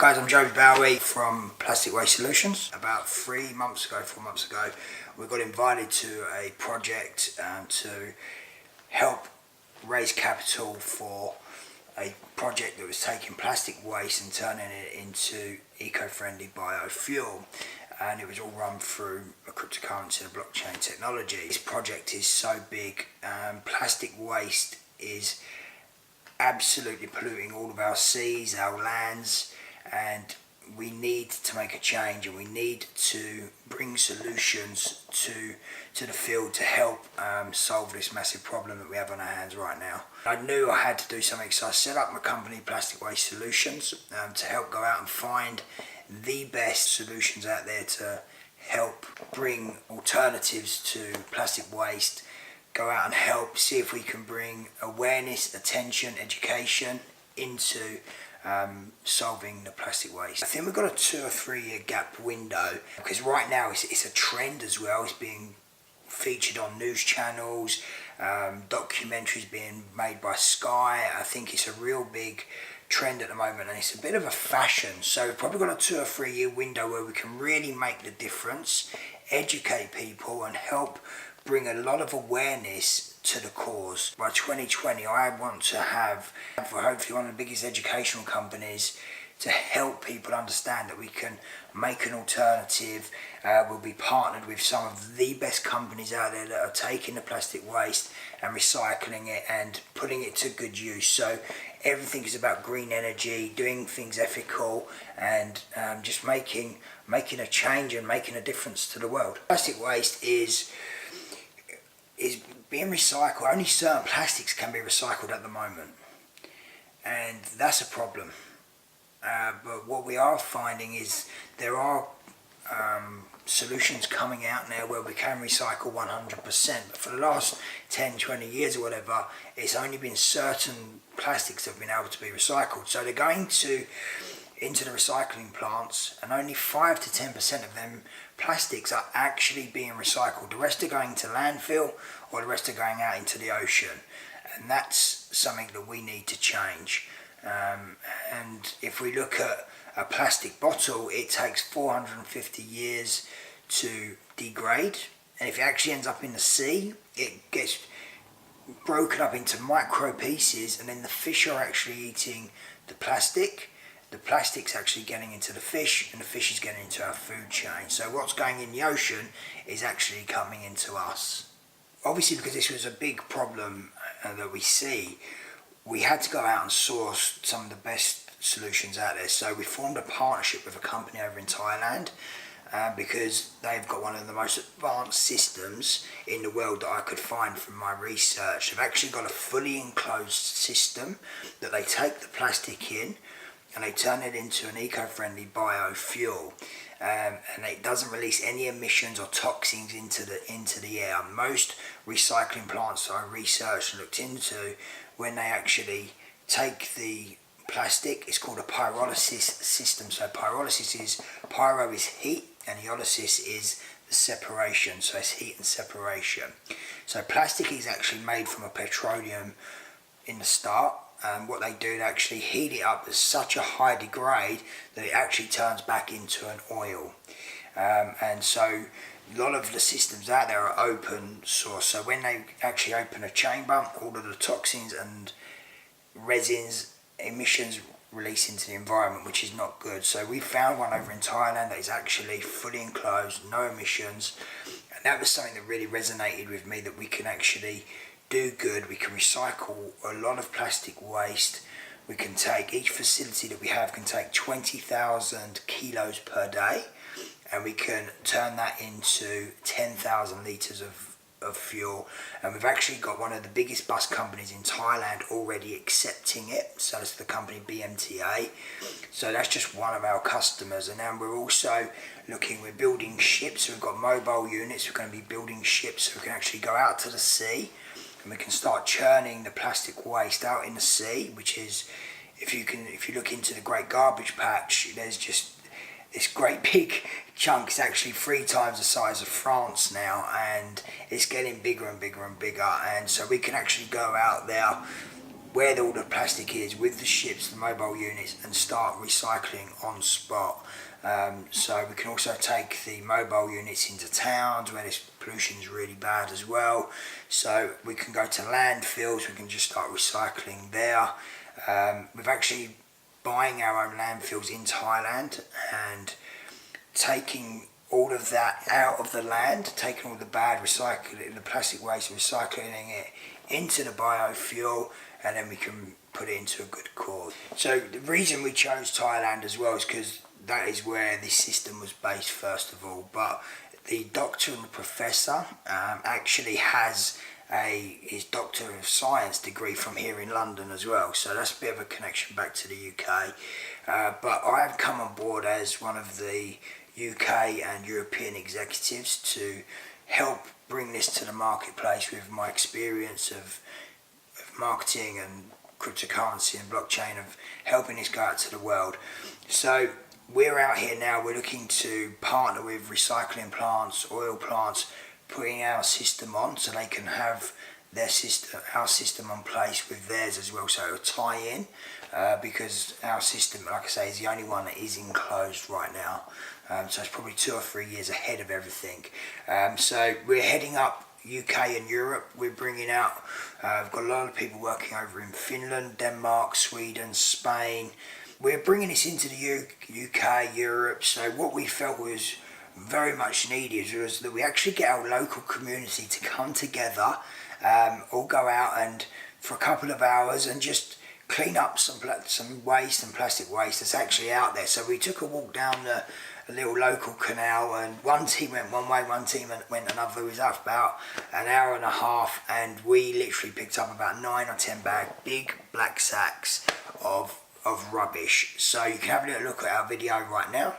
Guys, I'm Joe Bowie from Plastic Waste Solutions. About 4 months ago, we got invited to a project to help raise capital for a project that was taking plastic waste and turning it into eco-friendly biofuel. And it was all run through a cryptocurrency and blockchain technology. This project is so big, plastic waste is absolutely polluting all of our seas, our lands, and we need to make a change, and we need to bring solutions to the field to help solve this massive problem that we have on our hands right now. I knew I had to do something, so I set up my company Plastic Waste Solutions to help go out and find the best solutions out there to help bring alternatives to plastic waste, go out and help see if we can bring awareness, attention, education into solving the plastic waste. I think we've got a 2 or 3 year gap window, because right now it's a trend as well. It's being featured on news channels, documentaries being made by Sky. I think it's a real big trend at the moment, and it's a bit of a fashion. So we've probably got a 2 or 3 year window where we can really make the difference, educate people and help bring a lot of awareness to the cause. By 2020, I want to have hopefully one of the biggest educational companies to help people understand that we can make an alternative. We'll be partnered with some of the best companies out there that are taking the plastic waste and recycling it and putting it to good use. So everything is about green energy, doing things ethical, and just making a change and making a difference to the world. Plastic waste is being recycled. Only certain plastics can be recycled at the moment, and that's a problem. But what we are finding is there are solutions coming out now where we can recycle 100%, but for the last 10, 20 years or whatever, it's only been certain plastics that have been able to be recycled. So they're going into the recycling plants, and only 5 to 10% of them plastics are actually being recycled. The rest are going to landfill, or the rest are going out into the ocean, and that's something that we need to change. And if we look at a plastic bottle, it takes 450 years to degrade, and if it actually ends up in the sea, it gets broken up into micro pieces, and then the fish are actually eating the plastic. The plastic's actually getting into the fish, and the fish is getting into our food chain. So what's going in the ocean is actually coming into us. Obviously, because this was a big problem that we see, we had to go out and source some of the best solutions out there. So we formed a partnership with a company over in Thailand, because they've got one of the most advanced systems in the world that I could find from my research. They've actually got a fully enclosed system that they take the plastic in and they turn it into an eco-friendly biofuel, and it doesn't release any emissions or toxins into the air. Most recycling plants that I researched and looked into, when they actually take the plastic, it's called a pyrolysis system. So pyro is heat, and eolysis is the separation, so it's heat and separation. So plastic is actually made from a petroleum in the start, and what they do, they actually heat it up to such a high degrade that it actually turns back into an oil. And so a lot of the systems out there are open source, so when they actually open a chamber, all of the toxins and resins, emissions release into the environment, which is not good. So we found one over in Thailand that is actually fully enclosed, no emissions, and that was something that really resonated with me, that we can actually do good. We can recycle a lot of plastic waste. We can take, each facility that we have can take 20,000 kilos per day, and we can turn that into 10,000 litres of fuel. And we've actually got one of the biggest bus companies in Thailand already accepting it, so it's the company BMTA. So that's just one of our customers. And now we're also we're building ships. So we've got mobile units. We're going to be building ships so we can actually go out to the sea, and we can start churning the plastic waste out in the sea, which is, if you look into the Great Garbage Patch, there's just this great big chunk. It's actually 3 times the size of France now, and it's getting bigger and bigger and bigger. And so we can actually go out there where all the plastic is with the ships, the mobile units, and start recycling on spot. So we can also take the mobile units into towns where this pollution is really bad as well. So we can go to landfills, we can just start recycling there. We've actually buying our own landfills in Thailand and taking all of that out of the land, taking all the bad recycling, the plastic waste, recycling it into the biofuel, and then we can put it into a good cause. So the reason we chose Thailand as well is because that is where this system was based first of all, but the doctor and the professor actually has his Doctor of Science degree from here in London as well, so that's a bit of a connection back to the UK. But I have come on board as one of the UK and European executives to help bring this to the marketplace with my experience of marketing and cryptocurrency and blockchain, of helping this go out to the world. So we're out here now, we're looking to partner with recycling plants, oil plants, putting our system on so they can have their system, our system on place with theirs as well, so it'll tie in, because our system, like I say, is the only one that is enclosed right now. So it's probably 2 or 3 years ahead of everything. So we're heading up UK and Europe. We're bringing out, we've got a lot of people working over in Finland, Denmark, Sweden, Spain. We're bringing this into the UK, Europe. So what we felt was very much needed was that we actually get our local community to come together, all go out and for a couple of hours and just clean up some waste and plastic waste that's actually out there. So we took a walk down a little local canal, and one team went one way, one team went another. It was up about an hour and a half, and we literally picked up about 9 or 10 big black sacks of rubbish. So you can have a little look at our video right now.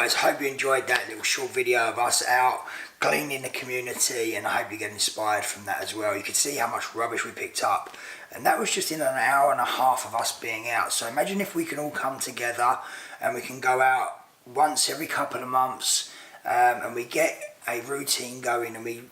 Guys, hope you enjoyed that little short video of us out cleaning the community, and I hope you get inspired from that as well. You can see how much rubbish we picked up, and that was just in an hour and a half of us being out. So imagine if we can all come together and we can go out once every couple of months, and we get a routine going, and we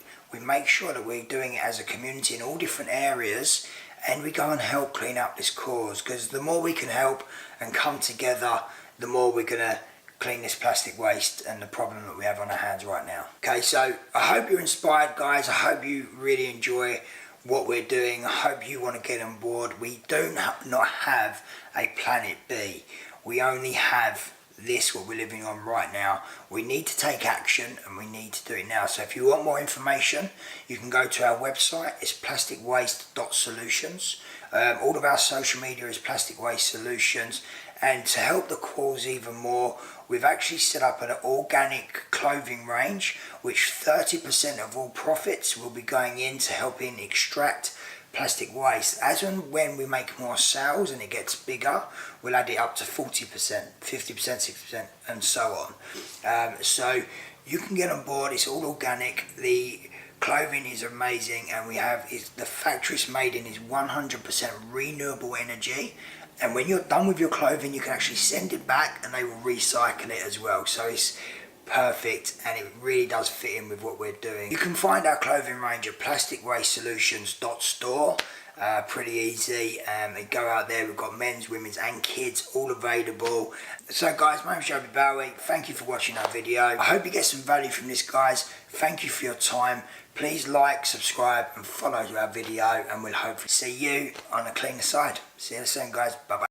make sure that we're doing it as a community in all different areas, and we go and help clean up this cause, because the more we can help and come together, the more we're going to clean this plastic waste and the problem that we have on our hands right now. Okay, so I hope you're inspired, guys. I hope you really enjoy what we're doing. I hope you want to get on board. We do not have a planet B. We only have this, what we're living on right now. We need to take action, and we need to do it now. So if you want more information, you can go to our website. It's plasticwaste.solutions. All of our social media is Plastic Waste Solutions. And to help the cause even more, we've actually set up an organic clothing range, which 30% of all profits will be going into helping extract plastic waste. As and when we make more sales and it gets bigger, we'll add it up to 40%, 50%, 60%, and so on. So you can get on board. It's all organic. The clothing is amazing, and the factory it's made in is 100% renewable energy. And when you're done with your clothing, you can actually send it back and they will recycle it as well. So it's perfect, and it really does fit in with what we're doing. You can find our clothing range at plasticwastesolutions.store. Pretty easy. And go out there, we've got men's, women's and kids all available. So guys, my name's Joby Bowie. Thank you for watching our video. I hope you get some value from this, guys. Thank you for your time. Please like, subscribe and follow our video, and we'll hopefully see you on the cleaner side. See you soon, guys. Bye bye.